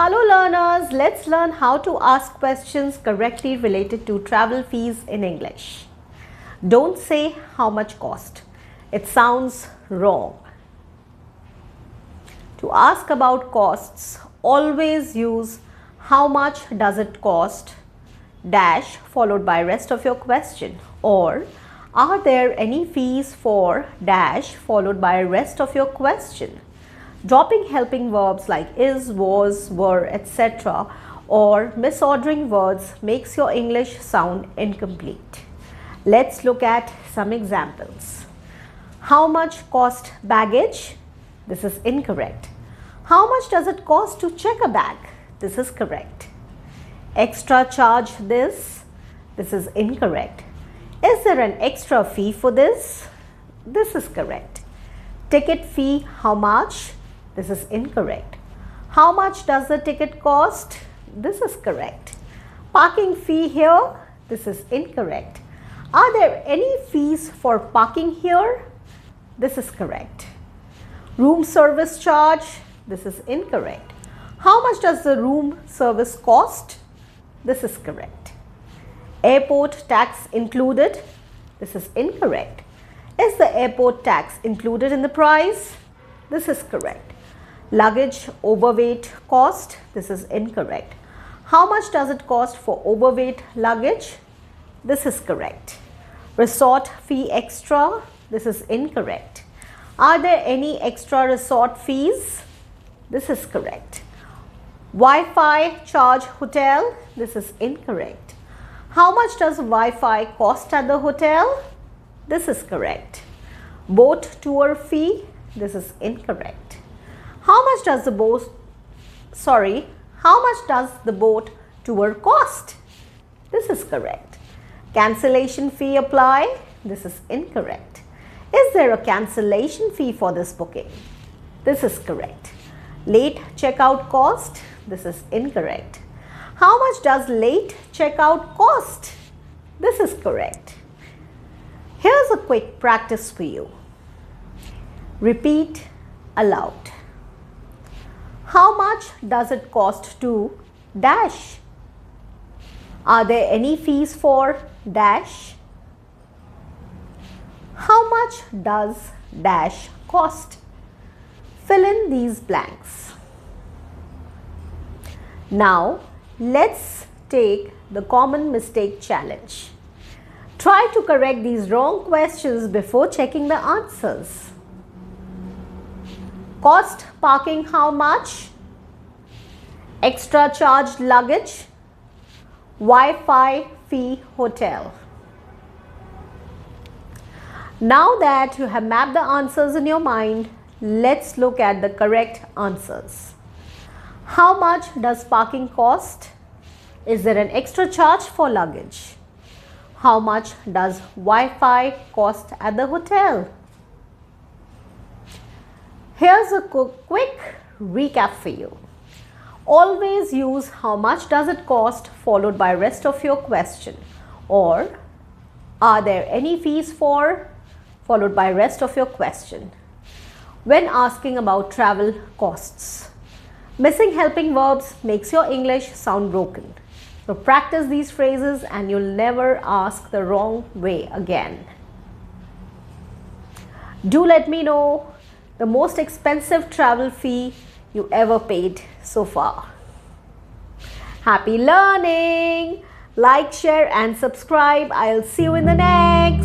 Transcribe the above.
Hello learners, let's learn how to ask questions correctly related to travel fees in English. Don't say how much cost. It sounds wrong. To ask about costs, always use how much does it cost dash followed by rest of your question, or are there any fees for dash followed by rest of your question. Dropping helping verbs like is, was, were, etc. or misordering words makes your English sound incomplete. Let's look at some examples. How much cost baggage? This is incorrect. How much does it cost to check a bag? This is correct. Extra charge this? This is incorrect. Is there an extra fee for this? This is correct. Ticket fee, how much? This is incorrect. How much does the ticket cost? This is correct. Parking fee here? This is incorrect. Are there any fees for parking here? This is correct. Room service charge? This is incorrect. How much does the room service cost? This is correct. Airport tax included? This is incorrect. Is the airport tax included in the price? This is correct. Luggage overweight cost? This is incorrect. How much does it cost for overweight luggage? This is correct. Resort fee extra? This is incorrect. Are there any extra resort fees? This is correct. Wi-Fi charge hotel? This is incorrect. How much does Wi-Fi cost at the hotel? This is correct. Boat tour fee? This is incorrect. How much does the boat tour cost? This is correct. Cancellation fee apply? This is incorrect. Is there a cancellation fee for this booking? This is correct. Late checkout cost? This is incorrect. How much does late checkout cost? This is correct. Here's a quick practice for you. Repeat aloud. How much does it cost to dash? Are there any fees for dash? How much does dash cost? Fill in these blanks. Now, let's take the common mistake challenge. Try to correct these wrong questions before checking the answers. Cost parking how much? Extra charged luggage? Wi-Fi fee hotel? Now that you have mapped the answers in your mind, let's look at the correct answers. How much does parking cost? Is there an extra charge for luggage? How much does Wi-Fi cost at the hotel? Here's a quick recap for you. Always use how much does it cost followed by rest of your question, or are there any fees for followed by rest of your question when asking about travel costs. Missing helping verbs makes your English sound broken. So practice these phrases and you'll never ask the wrong way again. Do let me know the most expensive travel fee you ever paid so far. Happy learning! Like, share and subscribe. I'll see you in the next.